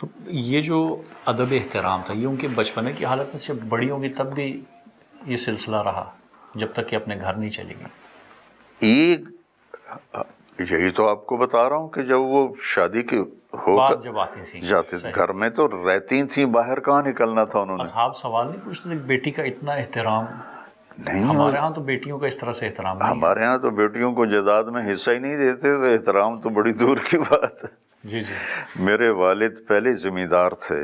تو یہ جو ادب احترام تھا یہ ان کے بچپنے کی حالت میں سے بڑی ہوگی تب بھی یہ سلسلہ رہا جب تک کہ اپنے گھر نہیں چلی گئی؟ یہی تو آپ کو بتا رہا ہوں کہ جب وہ شادی کی ہو بات جب آتی تھی جاتے گھر میں تو رہتی تھیں، باہر کہاں نکلنا تھا انہوں نے. اصحاب سوال نہیں پوچھتے تھے بیٹی کا اتنا احترام؟ نہیں، ہمارے ہاں تو بیٹیوں کا اس طرح سے احترام نہیں ہے. ہمارے ہاں تو بیٹیوں کو جائیداد میں حصہ ہی نہیں دیتے، تو احترام تو بڑی دور کی بات ہے. جی جی. میرے والد پہلے زمیندار تھے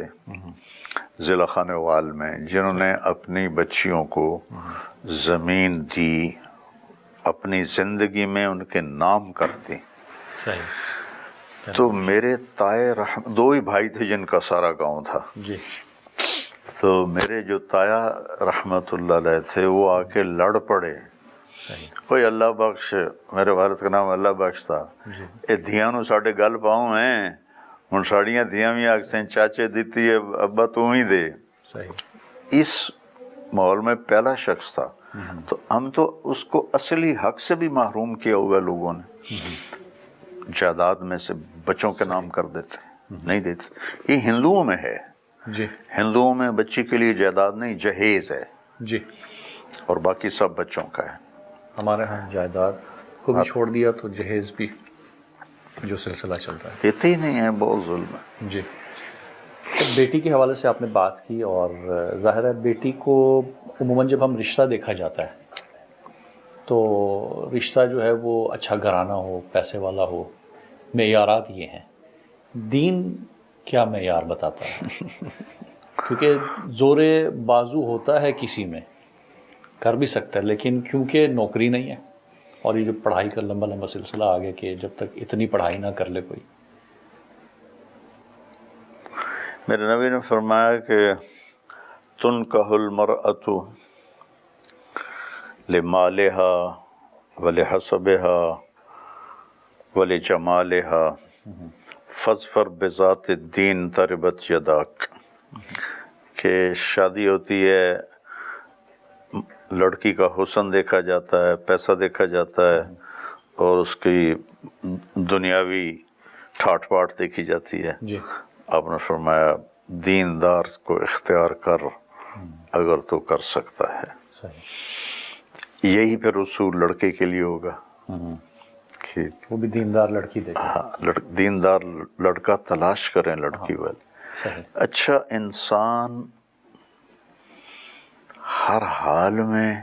ضلع خانوال میں، جنہوں نے اپنی بچیوں کو زمین دی، اپنی زندگی میں ان کے نام کر دی. صحیح. تو میرے تائے دو ہی بھائی تھے جن کا سارا گاؤں تھا. جی. تو میرے جو تایا رحمت اللہ علیہ تھے وہ آ کے لڑ پڑے. صحیح. کوئی اللہ بخش، میرے والد کا نام اللہ بخش تھا. جی. یہ دھیاں نو ساڈے گل پاؤں ہیں، ہن ساڑیاں دھیاں بھی آکسیں چاچے دیتی ہے ابا تو ہی دے. صحیح. اس ماحول میں پہلا شخص تھا. تو ہم تو اس کو اصلی حق سے بھی محروم کیا ہوا لوگوں نے. جائیداد میں سے بچوں کے نام کر دیتے، نہیں دیتے. یہ ہندوؤں میں ہے. جی. ہندوؤں میں بچی کے لیے جائیداد نہیں، جہیز ہے، جی. اور باقی سب بچوں کا ہے. ہمارے ہاں جائیداد کو بھی چھوڑ دیا تو جہیز بھی جو سلسلہ چلتا ہے دیتے ہی نہیں ہے، بہت ظلم ہے. جی. بیٹی کے حوالے سے آپ نے بات کی، اور ظاہر ہے بیٹی کو عموماً جب ہم رشتہ دیکھا جاتا ہے تو رشتہ جو ہے وہ اچھا گھرانہ ہو، پیسے والا ہو، معیارات یہ ہیں. دین کیا معیار بتاتا ہے؟ کیونکہ زور بازو ہوتا ہے کسی میں، کر بھی سکتا ہے، لیکن کیونکہ نوکری نہیں ہے اور یہ جو پڑھائی کا لمبا لمبا سلسلہ آگے کہ جب تک اتنی پڑھائی نہ کر لے کوئی. میرے نبی نے فرمایا کہ تنکح المرأة لمالها ولحسبها ولجمالها فاظفر بذات الدین تربت یداک. کہ شادی ہوتی ہے، لڑکی کا حسن دیکھا جاتا ہے، پیسہ دیکھا جاتا ہے، اور اس کی دنیاوی ٹھاٹ باٹ دیکھی جاتی ہے. جی. آپ نے فرمایا دیندار کو اختیار کر اگر تو کر سکتا ہے. صحیح. یہی پھر اصول لڑکے کے لیے ہوگا کہ وہ بھی دیندار لڑکی دیکھے. ہاں، دیندار لڑکا تلاش کریں لڑکی والے. صحیح. اچھا انسان ہر حال میں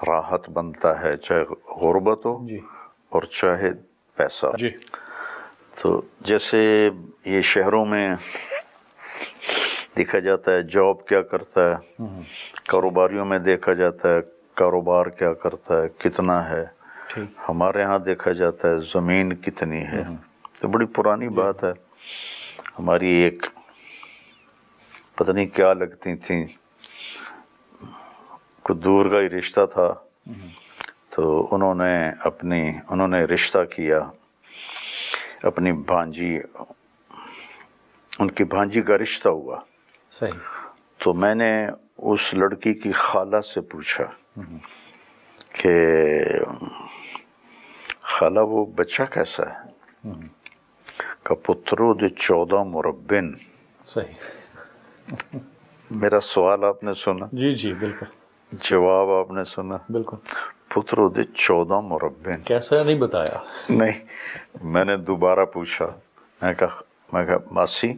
راحت بنتا ہے، چاہے غربت ہو جی. اور چاہے پیسہ. جی. تو جیسے یہ شہروں میں دیکھا جاتا ہے جاب کیا کرتا ہے، کاروباریوں میں دیکھا جاتا ہے کاروبار کیا کرتا ہے، کتنا ہے. ہمارے ہاں دیکھا جاتا ہے زمین کتنی ہے. تو بڑی پرانی بات ہے. ہماری ایک پتہ نہیں کیا لگتی تھیں، کوئی دور کا ہی رشتہ تھا، تو انہوں نے رشتہ کیا اپنی بھانجی، ان کی بھانجی کا رشتہ ہوا. صحیح. تو میں نے اس لڑکی کی خالہ سے پوچھا کہ خالہ وہ بچہ کیسا ہے؟ کہ پترو دے 14 مربن. صحیح. میرا سوال آپ نے سنا، جی جی بالکل، جواب آپ نے سنا. بالکل. پترو دے 14 مربن. کیسا نہیں بتایا؟ نہیں، میں نے دوبارہ پوچھا، میں کہا ماسی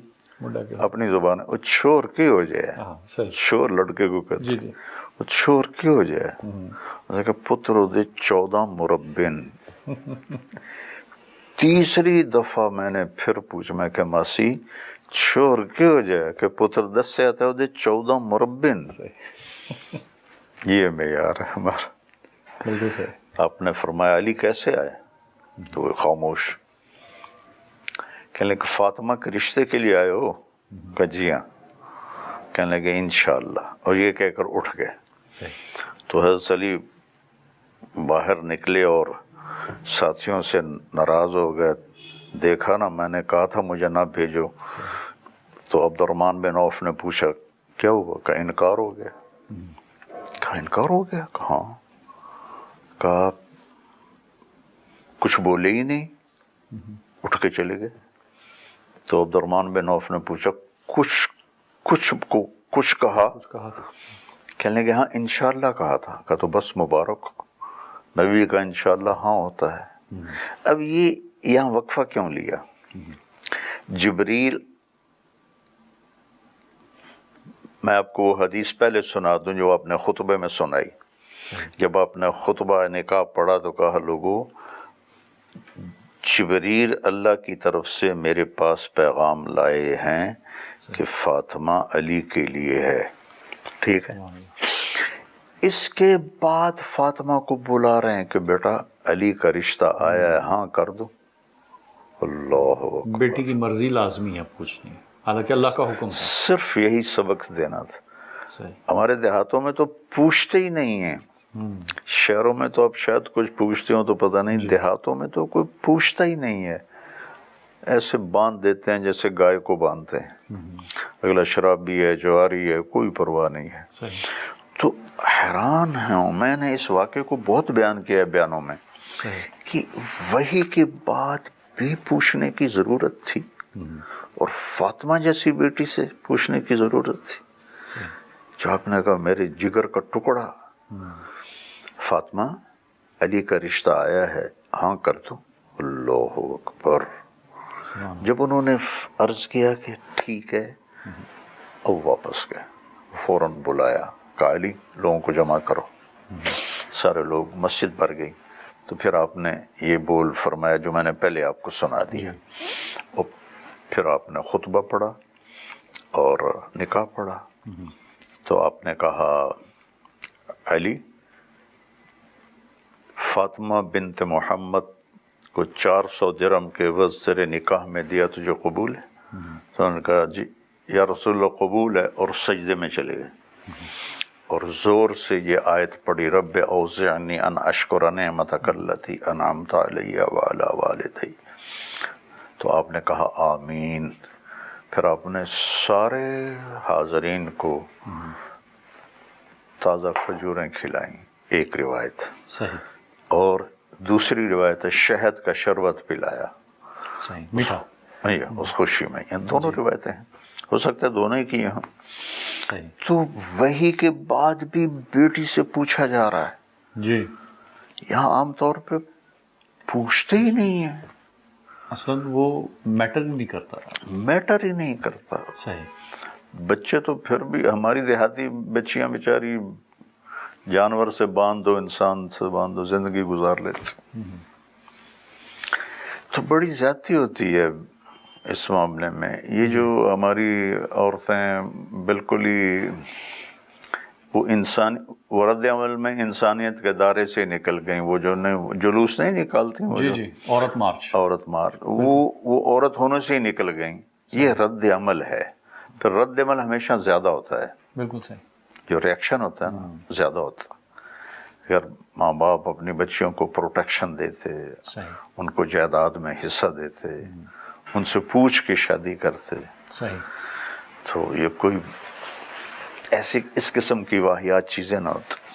اپنی زبان ہے، وہ چور کی ہو جائے، چور لڑکے کو کہتے ہیں، وہ چور کی ہو جائے. اس نے کہا پترو دے 14 مربن. تیسری دفعہ میں نے پھر پوچھا، میں کہا ماسی چور کی ہو جائے کہ پتر 10 سے آتا ہے دے 14 مربن. یہ معیار ہے ہمارا. بالکل صحیح. آپ نے فرمایا علی کیسے آئے؟ تو وہ خاموش. کہنے لگے فاطمہ کے رشتے کے لیے آئے ہو؟ کہ جی ہاں. کہنے لگے انشاءاللہ، اور یہ کہہ کر اٹھ گئے. تو حضرت علی باہر نکلے اور ساتھیوں سے ناراض ہو گئے. دیکھا نا، میں نے کہا تھا مجھے نہ بھیجو. تو عبد الرحمن بن عوف نے پوچھا کیا ہوا؟ کہ انکار ہو گیا. کہا انکار ہو گیا؟ کہاں؟ کہا کچھ بولے ہی نہیں، اٹھ کے چلے گئے. تو عبد الرحمن بن عوف نے پوچھا کچھ کہا؟ کچھ کہا تھا؟ کہنے لگے ہاں انشاءاللہ کہا تھا. کہا تو بس مبارک. نبی کا انشاءاللہ ہاں ہوتا ہے. اب یہ یہاں وقفہ کیوں لیا؟ جبریل، میں آپ کو وہ حدیث پہلے سنا دوں جو آپ نے خطبے میں سنائی. جب آپ نے خطبہ نکاح پڑھا تو کہا لوگوں جبریل اللہ کی طرف سے میرے پاس پیغام لائے ہیں کہ فاطمہ علی کے لیے ہے. ٹھیک ہے. اس کے بعد فاطمہ کو بلا رہے ہیں کہ بیٹا علی کا رشتہ آیا ہے، ہاں کر دو. اللہ اکبر. بیٹی کی مرضی لازمی ہے پوچھنی، حالانکہ اللہ کا حکم تھا. صرف یہی سبق دینا تھا. صحیح. ہمارے دیہاتوں میں تو پوچھتے ہی نہیں ہیں. شہروں میں تو اب شاید کچھ پوچھتے ہوں تو پتہ نہیں، دیہاتوں میں تو کوئی پوچھتا ہی نہیں ہے. ایسے باندھ دیتے ہیں جیسے گائے کو باندھتے ہیں. اگلا شرابی ہے، جواری ہے، کوئی پرواہ نہیں ہے. صحیح. تو حیران ہوں میں نے اس واقعے کو بہت بیان کیا ہے بیانوں میں صحیح. کہ وحی کے بعد بھی پوچھنے کی ضرورت تھی اور فاطمہ جیسی بیٹی سے پوچھنے کی ضرورت تھی. صحیح. جو آپ نے کہا میرے جگر کا ٹکڑا فاطمہ علی کا رشتہ آیا ہے، ہاں کر دو. اللہ اکبر. جب انہوں نے عرض کیا کہ ٹھیک ہے، اب واپس گئے. فوراً بلایا، کہا علی لوگوں کو جمع کرو. سارے لوگ، مسجد بھر گئی. تو پھر آپ نے یہ بول فرمایا جو میں نے پہلے آپ کو سنا دیا. اور پھر آپ نے خطبہ پڑھا اور نکاح پڑھا. تو آپ نے کہا علی فاطمہ بنت محمد کو 400 درہم کے عوض تیرے نکاح میں دیا، تجھے قبول ہے؟ تو انہوں نے کہا جی یا رسول اللہ قبول ہے، اور سجدے میں چلے گئے اور زور سے یہ آیت پڑھی رب اوزعنی ان اشکر نعمتک التی انعمت علی وعلی والدی. تو آپ نے کہا آمین. پھر آپ نے سارے حاضرین کو تازہ کھجوریں کھلائیں، ایک روایت. صحیح. اور دوسری روایت شہد کا شربت پلایا. صحیح. میٹھا. اس خوشی میں. یہ دونوں روایتیں ہیں، ہو سکتا ہے دونوں ہی کی ہیں. صحیح. تو وحی کے بعد بھی بیٹی سے پوچھا جا رہا ہے. جی. یہاں عام طور پہ پوچھتے ہی نہیں ہیں. اصلاً وہ میٹر ہی نہیں کرتا. میٹر ہی نہیں کرتا. صحیح. بچے تو پھر بھی، ہماری دیہاتی بچیاں بیچاری جانور سے باندھ دو، انسان سے باندھ دو، زندگی گزار لیتے. تو بڑی زیادتی ہوتی ہے اس معاملے میں. یہ جو ہماری عورتیں بالکل ہی وہ رد عمل میں انسانیت کے دائرے سے نکل گئیں. وہ جو جلوس نہیں نکالتی، وہ جی عورت مارچ، وہ عورت ہونے سے ہی نکل گئیں. یہ رد عمل ہے. پھر رد عمل ہمیشہ زیادہ ہوتا ہے. بالکل صحیح. جو ریئیکشن ہوتا ہے نا زیادہ ہوتا ہے. اگر ماں باپ اپنی بچیوں کو پروٹیکشن دیتے، ان کو جائیداد میں حصہ دیتے، ان سے پوچھ کے شادی کرتے، صحیح، تو یہ کوئی ایسی اس قسم کی واہیات چیزیں نہ ہوتی.